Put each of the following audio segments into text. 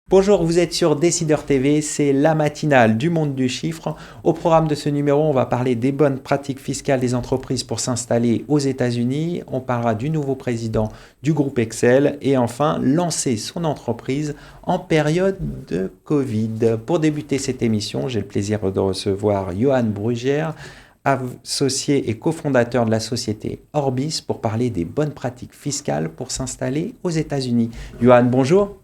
Bonjour, vous êtes sur Décideur TV, c'est la matinale du monde du chiffre. Au programme de ce numéro, on va parler des bonnes pratiques fiscales des entreprises pour s'installer aux États-Unis. On parlera du nouveau président du groupe Excel et enfin lancer son entreprise en période de Covid. Pour débuter cette émission, j'ai le plaisir de recevoir Johan Brugère, associé et cofondateur de la société Orbis, pour parler des bonnes pratiques fiscales pour s'installer aux États-Unis. Johan, bonjour.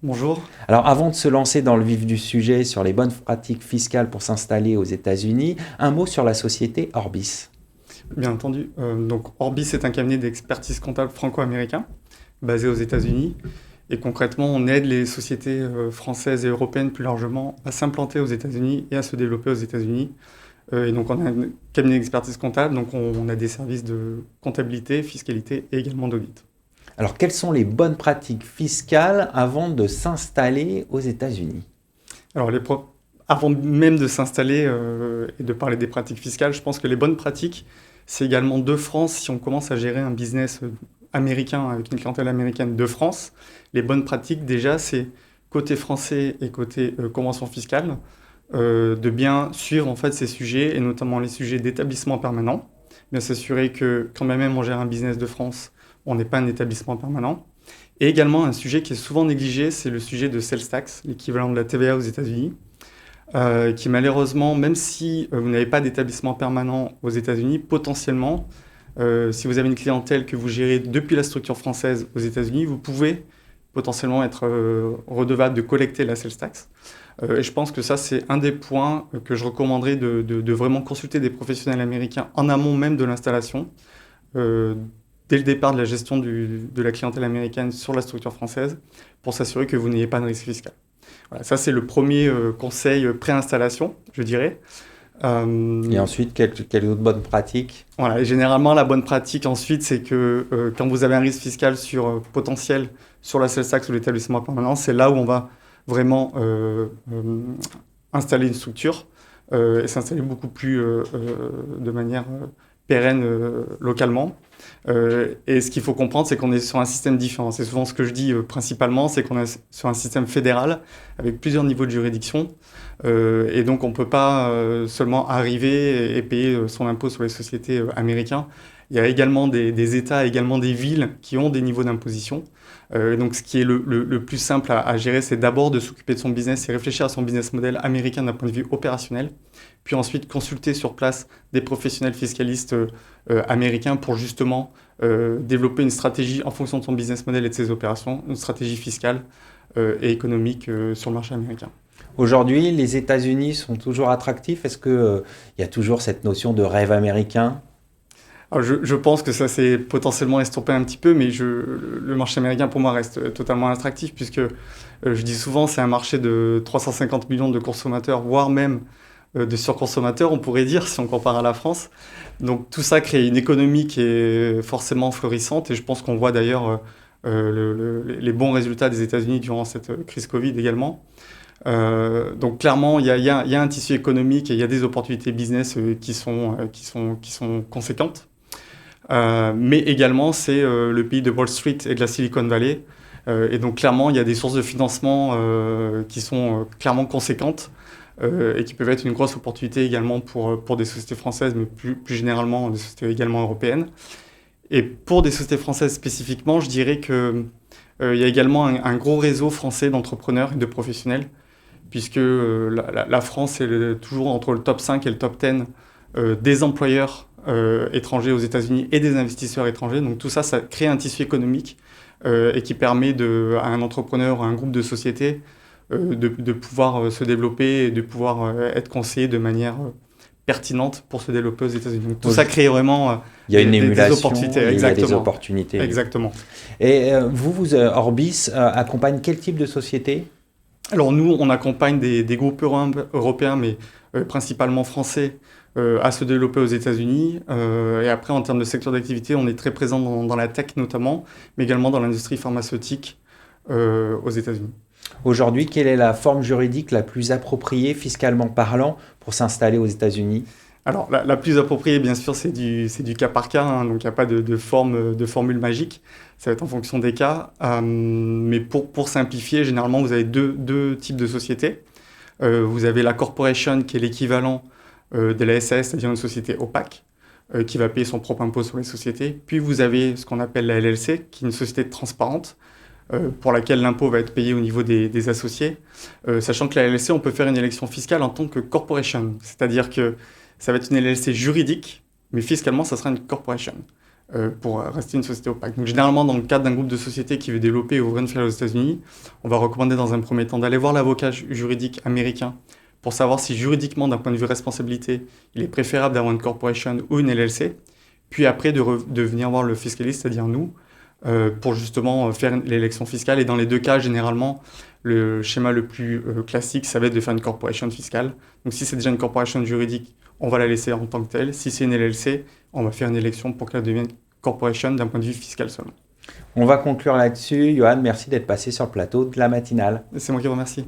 Bonjour. Alors avant de se lancer dans le vif du sujet sur les bonnes pratiques fiscales pour s'installer aux États-Unis, un mot sur la société Orbis. Bien entendu. Donc Orbis est un cabinet d'expertise comptable franco-américain basé aux États-Unis. Et concrètement, on aide les sociétés françaises et européennes plus largement à s'implanter aux États-Unis et à se développer aux États-Unis. Et donc on a un cabinet d'expertise comptable, donc on a des services de comptabilité, fiscalité et également d'audit. Alors, quelles sont les bonnes pratiques fiscales avant de s'installer aux États-Unis ? Alors, avant même de s'installer et de parler des pratiques fiscales, je pense que les bonnes pratiques, c'est également de France. Si on commence à gérer un business américain avec une clientèle américaine de France, les bonnes pratiques, déjà, c'est côté français et côté convention fiscale, de bien suivre en fait ces sujets, et notamment les sujets d'établissement permanent. Bien s'assurer que quand même on gère un business de France, on n'est pas un établissement permanent. Et également, un sujet qui est souvent négligé, c'est le sujet de sales tax, l'équivalent de la TVA aux États-Unis, qui malheureusement, même si vous n'avez pas d'établissement permanent aux États-Unis, potentiellement, si vous avez une clientèle que vous gérez depuis la structure française aux États-Unis, vous pouvez potentiellement être redevable de collecter la sales tax. Et je pense que ça, c'est un des points que je recommanderais de vraiment consulter des professionnels américains en amont même de l'installation, dès le départ de la gestion de la clientèle américaine sur la structure française, pour s'assurer que vous n'ayez pas de risque fiscal. Voilà, ça, c'est le premier conseil pré-installation, je dirais. Et ensuite, quelles autres bonnes pratiques ? Voilà, et généralement, la bonne pratique ensuite, c'est que quand vous avez un risque fiscal potentiel sur la sales tax ou l'établissement permanent, c'est là où on va vraiment installer une structure et s'installer beaucoup plus de manière pérenne localement. Et ce qu'il faut comprendre, c'est qu'on est sur un système différent. C'est souvent ce que je dis principalement, c'est qu'on est sur un système fédéral avec plusieurs niveaux de juridiction. Et donc, on ne peut pas seulement arriver et payer son impôt sur les sociétés américains. Il y a également des États, également des villes qui ont des niveaux d'imposition. Donc, ce qui est le plus simple à gérer, c'est d'abord de s'occuper de son business et réfléchir à son business model américain d'un point de vue opérationnel. Puis ensuite, consulter sur place des professionnels fiscalistes américains pour justement développer une stratégie en fonction de son business model et de ses opérations, une stratégie fiscale et économique sur le marché américain. Aujourd'hui, les États-Unis sont toujours attractifs. Est-ce qu'il y a toujours cette notion de rêve américain ? Alors je pense que ça s'est potentiellement estompé un petit peu, mais le marché américain pour moi reste totalement attractif puisque je dis souvent c'est un marché de 350 millions de consommateurs, voire même de surconsommateurs, on pourrait dire, si on compare à la France. Donc tout ça crée une économie qui est forcément florissante et je pense qu'on voit d'ailleurs les bons résultats des États-Unis durant cette crise Covid également. Donc clairement, il y a un tissu économique et il y a des opportunités business qui sont conséquentes. Mais également, c'est le pays de Wall Street et de la Silicon Valley. Et donc clairement, il y a des sources de financement qui sont clairement conséquentes et qui peuvent être une grosse opportunité également pour des sociétés françaises, mais plus généralement des sociétés également européennes. Et pour des sociétés françaises spécifiquement, je dirais qu'il y a également un gros réseau français d'entrepreneurs et de professionnels, puisque la France est toujours entre le top 5 et le top 10 des employeurs étrangers aux États-Unis et des investisseurs étrangers. Donc tout ça, ça crée un tissu économique et qui permet à un entrepreneur ou à un groupe de sociétés de pouvoir se développer et de pouvoir être conseillé de manière pertinente pour se développer aux États-Unis. Donc tout ça crée vraiment il y a une émulation, des opportunités. Il y a des opportunités. Exactement. Et Orbis accompagne quel type de société ? Alors nous, on accompagne des groupes européens, mais principalement français, à se développer aux États-Unis. Et après, en termes de secteur d'activité, on est très présent dans la tech notamment, mais également dans l'industrie pharmaceutique aux États-Unis. Aujourd'hui, quelle est la forme juridique la plus appropriée, fiscalement parlant, pour s'installer aux États-Unis ? Alors, la plus appropriée, bien sûr, c'est du cas par cas, hein, donc il n'y a pas de formule magique, ça va être en fonction des cas. Mais pour simplifier, généralement, vous avez deux types de sociétés. Vous avez la corporation, qui est l'équivalent de la SAS, c'est-à-dire une société opaque, qui va payer son propre impôt sur les sociétés. Puis vous avez ce qu'on appelle la LLC, qui est une société transparente, pour laquelle l'impôt va être payé au niveau des associés. Sachant que la LLC, on peut faire une élection fiscale en tant que corporation, c'est-à-dire que ça va être une LLC juridique, mais fiscalement, ça sera une corporation, pour rester une société opaque. Donc généralement, dans le cadre d'un groupe de sociétés qui veut développer et ouvrir une filiale aux États-Unis, on va recommander dans un premier temps d'aller voir l'avocat juridique américain pour savoir si juridiquement, d'un point de vue responsabilité, il est préférable d'avoir une corporation ou une LLC, puis après de venir voir le fiscaliste, c'est-à-dire nous, pour justement faire l'élection fiscale. Et dans les deux cas, généralement, le schéma le plus classique, ça va être de faire une corporation fiscale. Donc si c'est déjà une corporation juridique, on va la laisser en tant que telle. Si c'est une LLC, on va faire une élection pour qu'elle devienne corporation d'un point de vue fiscal seulement. On va conclure là-dessus. Johan, merci d'être passé sur le plateau de la matinale. C'est moi qui vous remercie.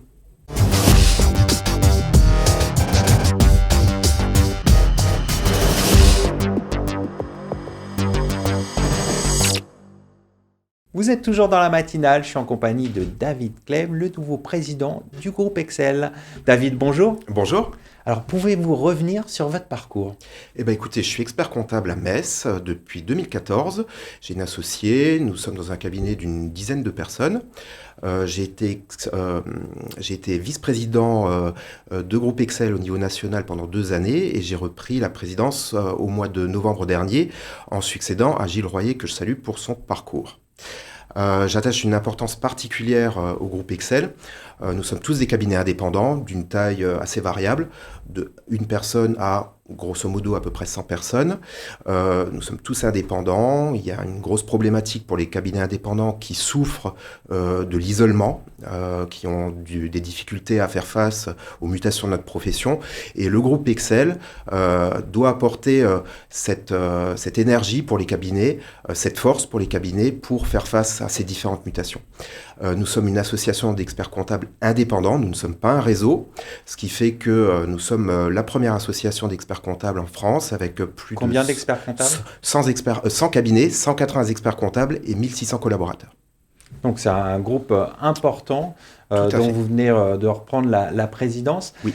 Vous êtes toujours dans la matinale, je suis en compagnie de David Clem, le nouveau président du groupe Excel. David, bonjour. Bonjour. Alors, pouvez-vous revenir sur votre parcours ? Eh bien, écoutez, je suis expert comptable à Metz depuis 2014. J'ai une associée, nous sommes dans un cabinet d'une dizaine de personnes. J'ai été vice-président de groupe Excel au niveau national pendant 2 années et j'ai repris la présidence au mois de novembre dernier en succédant à Gilles Royer, que je salue pour son parcours. J'attache une importance particulière au groupe Excel. Nous sommes tous des cabinets indépendants d'une taille assez variable, de une personne à grosso modo à peu près 100 personnes. Nous sommes tous indépendants. Il y a une grosse problématique pour les cabinets indépendants qui souffrent de l'isolement, qui ont des difficultés à faire face aux mutations de notre profession. Et le groupe Excel doit apporter cette énergie pour les cabinets, cette force pour les cabinets pour faire face à ces différentes mutations. Nous sommes une association d'experts comptables indépendants, nous ne sommes pas un réseau, ce qui fait que nous sommes la première association d'experts comptables en France avec plus Combien de d'experts comptables ? 100 cabinets, 180 experts comptables et 1600 collaborateurs. Donc c'est un groupe important Tout à dont fait. vous venez de reprendre la présidence. Oui.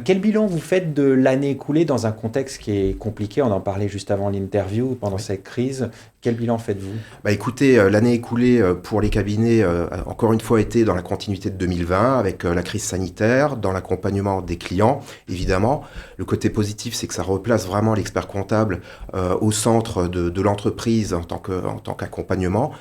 Quel bilan vous faites de l'année écoulée dans un contexte qui est compliqué ? On en parlait juste avant l'interview, pendant cette crise. Quel bilan faites-vous ? Bah écoutez, l'année écoulée pour les cabinets, encore une fois, été dans la continuité de 2020 avec la crise sanitaire, dans l'accompagnement des clients, évidemment. Le côté positif, c'est que ça replace vraiment l'expert comptable au centre de l'entreprise en tant qu'accompagnement.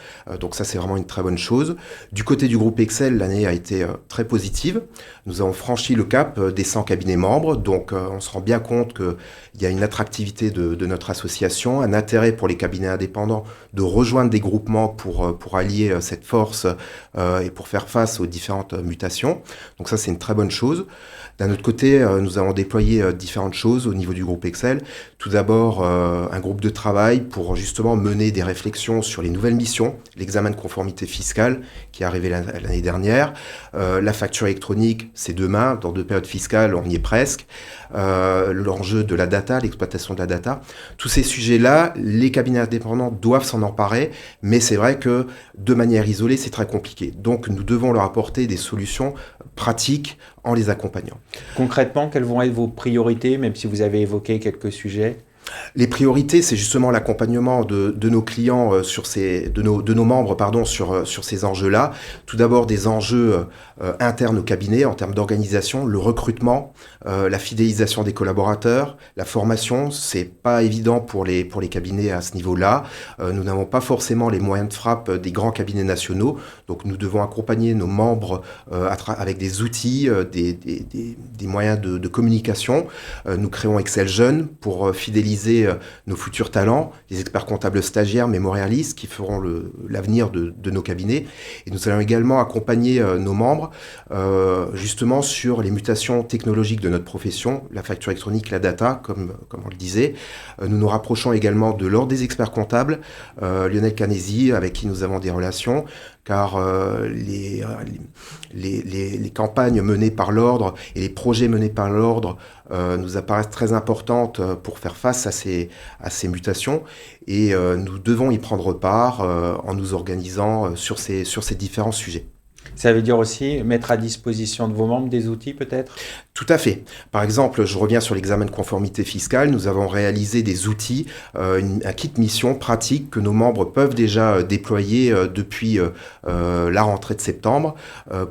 Donc ça, c'est vraiment une très bonne chose. Du côté du groupe Excel, l'année a été très positive. Nous avons franchi le cap des 100 cabinets membres, donc on se rend bien compte qu'il y a une attractivité de notre association, un intérêt pour les cabinets indépendants de rejoindre des groupements pour allier cette force et pour faire face aux différentes mutations. Donc ça, c'est une très bonne chose. D'un autre côté, nous avons déployé différentes choses au niveau du groupe Excel. Tout d'abord, un groupe de travail pour justement mener des réflexions sur les nouvelles missions, l'examen de conformité fiscale qui est arrivé l'année dernière, la facture électronique, c'est demain, dans 2 périodes fiscales, on y est presque, l'enjeu de la data, l'exploitation de la data. Tous ces sujets-là, les cabinets indépendants doivent s'en emparer, mais c'est vrai que de manière isolée, c'est très compliqué. Donc nous devons leur apporter des solutions pratiques en les accompagnant. Concrètement, quelles vont être vos priorités, même si vous avez évoqué quelques sujets ? Les priorités, c'est justement l'accompagnement de nos clients, de nos membres, sur ces enjeux-là. Tout d'abord, des enjeux internes au cabinet en termes d'organisation, le recrutement, la fidélisation des collaborateurs, la formation. C'est pas évident pour les cabinets à ce niveau-là. Nous n'avons pas forcément les moyens de frappe des grands cabinets nationaux, donc nous devons accompagner nos membres avec des outils, des moyens de communication. Nous créons Excel Jeunes pour fidéliser nos futurs talents, les experts comptables stagiaires, mémorialistes, qui feront l'avenir de nos cabinets. Et nous allons également accompagner nos membres justement sur les mutations technologiques de notre profession, la facture électronique, la data, comme on le disait. Nous nous rapprochons également de l'Ordre des experts comptables, Lionel Canesi, avec qui nous avons des relations. car les campagnes menées par l'ordre et les projets menés par l'ordre nous apparaissent très importantes pour faire face à ces mutations, et nous devons y prendre part en nous organisant sur ces différents sujets. Ça veut dire aussi mettre à disposition de vos membres des outils peut-être ? Tout à fait. Par exemple, je reviens sur l'examen de conformité fiscale. Nous avons réalisé des outils, un kit mission pratique que nos membres peuvent déjà déployer depuis la rentrée de septembre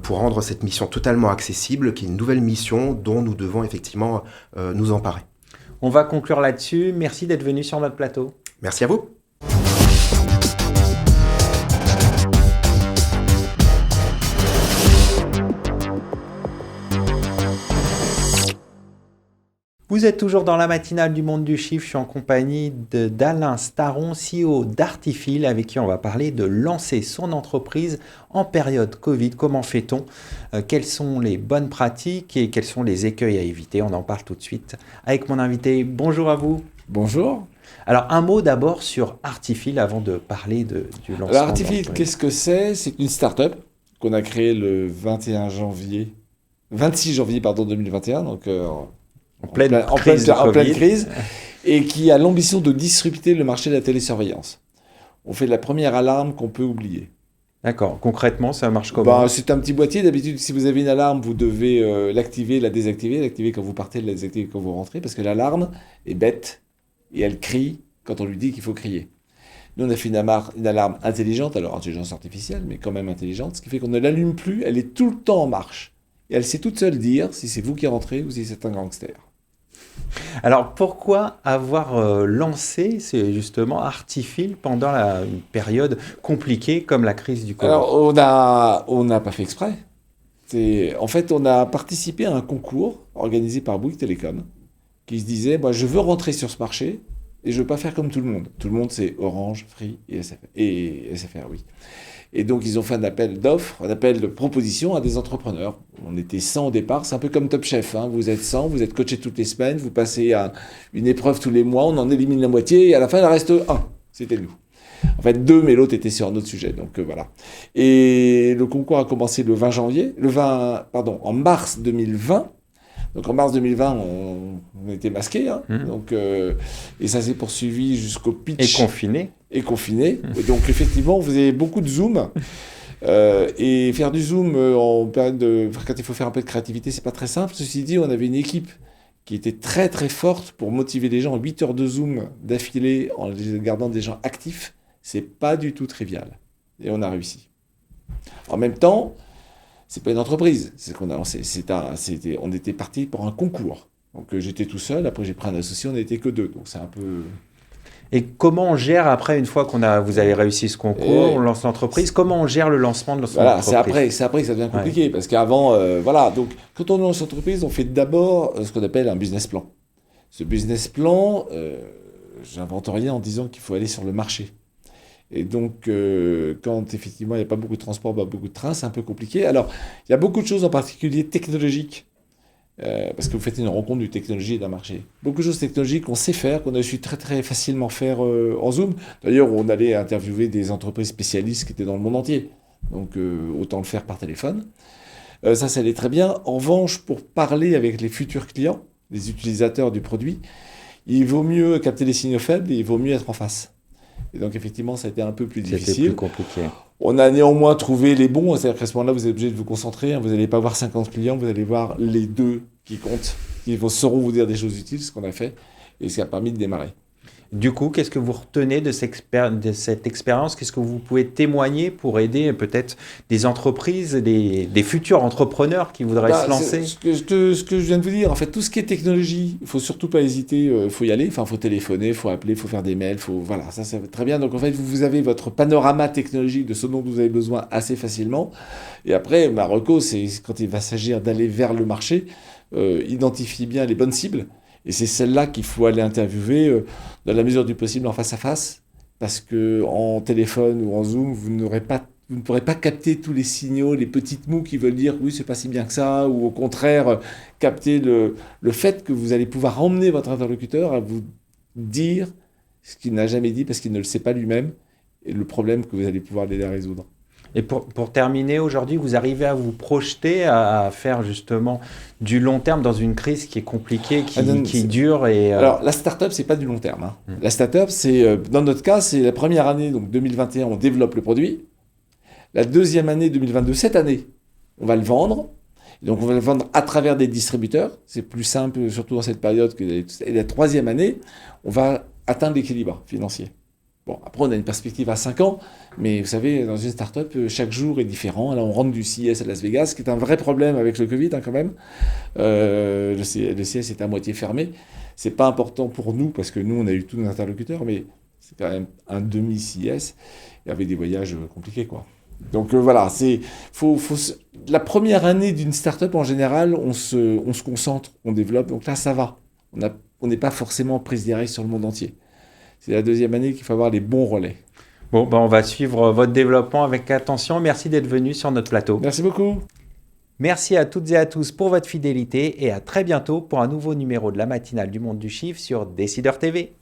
pour rendre cette mission totalement accessible, qui est une nouvelle mission dont nous devons effectivement nous emparer. On va conclure là-dessus. Merci d'être venu sur notre plateau. Merci à vous. Vous êtes toujours dans la matinale du monde du chiffre. Je suis en compagnie d'Alain Staron, CEO d'Artifil, avec qui on va parler de lancer son entreprise en période Covid. Comment fait-on ? Quelles sont les bonnes pratiques et quels sont les écueils à éviter ? On en parle tout de suite avec mon invité. Bonjour à vous. Bonjour. Alors, un mot d'abord sur Artifil avant de parler du lancement. Alors, Artifil, qu'est-ce que c'est ? C'est une start-up qu'on a créée le 26 janvier 2021, donc en pleine crise, et qui a l'ambition de disrupter le marché de la télésurveillance. On fait la première alarme qu'on peut oublier. D'accord. Concrètement, ça marche comment ? C'est un petit boîtier. D'habitude, si vous avez une alarme, vous devez l'activer, la désactiver. L'activer quand vous partez, la désactiver quand vous rentrez, parce que l'alarme est bête et elle crie quand on lui dit qu'il faut crier. Nous, on a fait une alarme intelligente, alors intelligence artificielle, mais quand même intelligente, ce qui fait qu'on ne l'allume plus, elle est tout le temps en marche. Et elle sait toute seule dire si c'est vous qui rentrez ou si c'est un gangster. Alors, pourquoi avoir lancé justement Artifil pendant une période compliquée comme la crise du Covid ? Alors, on n'a pas fait exprès. En fait, on a participé à un concours organisé par Bouygues Télécom qui se disait, je veux rentrer sur ce marché et je ne veux pas faire comme tout le monde. Tout le monde, c'est Orange, Free et SFR, oui. Et donc, ils ont fait un appel d'offres, un appel de propositions à des entrepreneurs. On était 100 au départ, c'est un peu comme Top Chef. Vous êtes 100, vous êtes coaché toutes les semaines, vous passez à une épreuve tous les mois, on en élimine la moitié, et à la fin, il en reste un. C'était nous. En fait, 2, mais l'autre était sur un autre sujet. Donc, voilà. Et le concours a commencé en mars 2020. Donc en mars 2020, on était masqués, donc, et ça s'est poursuivi jusqu'au pitch. Et confiné. Et donc effectivement, on faisait beaucoup de Zoom. Et faire du Zoom en période quand il faut faire un peu de créativité, c'est pas très simple. Ceci dit, on avait une équipe qui était très très forte pour motiver les gens. 8 heures de Zoom d'affilée en gardant des gens actifs, c'est pas du tout trivial. Et on a réussi. En même temps, c'est pas une entreprise, on était parti pour un concours. Donc j'étais tout seul, après j'ai pris un associé, on n'était que 2, donc c'est un peu... Et comment on gère après, une fois vous avez réussi ce concours, on lance l'entreprise, comment on gère le lancement de son entreprise ? C'est après que ça devient compliqué, parce qu'avant, donc quand on lance l'entreprise, on fait d'abord ce qu'on appelle un business plan. Ce business plan, j'invente rien en disant qu'il faut aller sur le marché. Et donc, quand effectivement il n'y a pas beaucoup de transport, beaucoup de trains, c'est un peu compliqué. Alors, il y a beaucoup de choses en particulier technologiques, parce que vous faites une rencontre du technologie et d'un marché. Beaucoup de choses technologiques qu'on sait faire, qu'on a su très très facilement faire en Zoom. D'ailleurs, on allait interviewer des entreprises spécialistes qui étaient dans le monde entier. Donc, autant le faire par téléphone. Ça allait très bien. En revanche, pour parler avec les futurs clients, les utilisateurs du produit, il vaut mieux capter les signaux faibles et il vaut mieux être en face. Et donc, effectivement, ça a été un peu plus difficile. C'était plus compliqué. On a néanmoins trouvé les bons. C'est-à-dire qu'à ce moment-là, vous êtes obligé de vous concentrer. Vous n'allez pas voir 50 clients, vous allez voir les 2 qui comptent, qui sauront vous dire des choses utiles, ce qu'on a fait. Et ça a permis de démarrer. Du coup, qu'est-ce que vous retenez de cette expérience ? Qu'est-ce que vous pouvez témoigner pour aider peut-être des entreprises, des futurs entrepreneurs qui voudraient se lancer ? Ce que je viens de vous dire, en fait, tout ce qui est technologie, il ne faut surtout pas hésiter, il faut y aller, il faut téléphoner, il faut appeler, il faut faire des mails, voilà, ça va très bien. Donc en fait, vous avez votre panorama technologique de ce dont vous avez besoin assez facilement. Et après, ma reco, c'est quand il va s'agir d'aller vers le marché, identifier bien les bonnes cibles. Et c'est celle-là qu'il faut aller interviewer dans la mesure du possible en face à face, parce qu'en téléphone ou en Zoom, vous ne pourrez pas capter tous les signaux, les petites mots qui veulent dire « oui, c'est pas si bien que ça », ou au contraire, capter le fait que vous allez pouvoir emmener votre interlocuteur à vous dire ce qu'il n'a jamais dit parce qu'il ne le sait pas lui-même, et le problème que vous allez pouvoir l'aider à résoudre. Et pour terminer, aujourd'hui, vous arrivez à vous projeter à faire justement du long terme dans une crise qui est compliquée, qui dure et... Alors, la start-up, c'est pas du long terme. Hein. La start-up, c'est, dans notre cas, c'est la première année, donc 2021, on développe le produit. La deuxième année, 2022, cette année, on va le vendre. Et donc, on va le vendre à travers des distributeurs. C'est plus simple, surtout dans cette période. Et la troisième année, on va atteindre l'équilibre financier. Bon, après, on a une perspective à 5 ans, mais vous savez, dans une start-up, chaque jour est différent. Là, on rentre du CES à Las Vegas, ce qui est un vrai problème avec le Covid, hein, quand même. Le CES est à moitié fermé. C'est pas important pour nous, parce que nous, on a eu tous nos interlocuteurs, mais c'est quand même un demi-CES, et avec des voyages compliqués, quoi. Donc voilà, la première année d'une start-up, en général, on se concentre, on développe, donc là, ça va. On n'est pas forcément prise directe sur le monde entier. C'est la deuxième année qu'il faut avoir les bons relais. Bon, on va suivre votre développement avec attention. Merci d'être venu sur notre plateau. Merci beaucoup. Merci à toutes et à tous pour votre fidélité et à très bientôt pour un nouveau numéro de la matinale du monde du chiffre sur Décideur TV.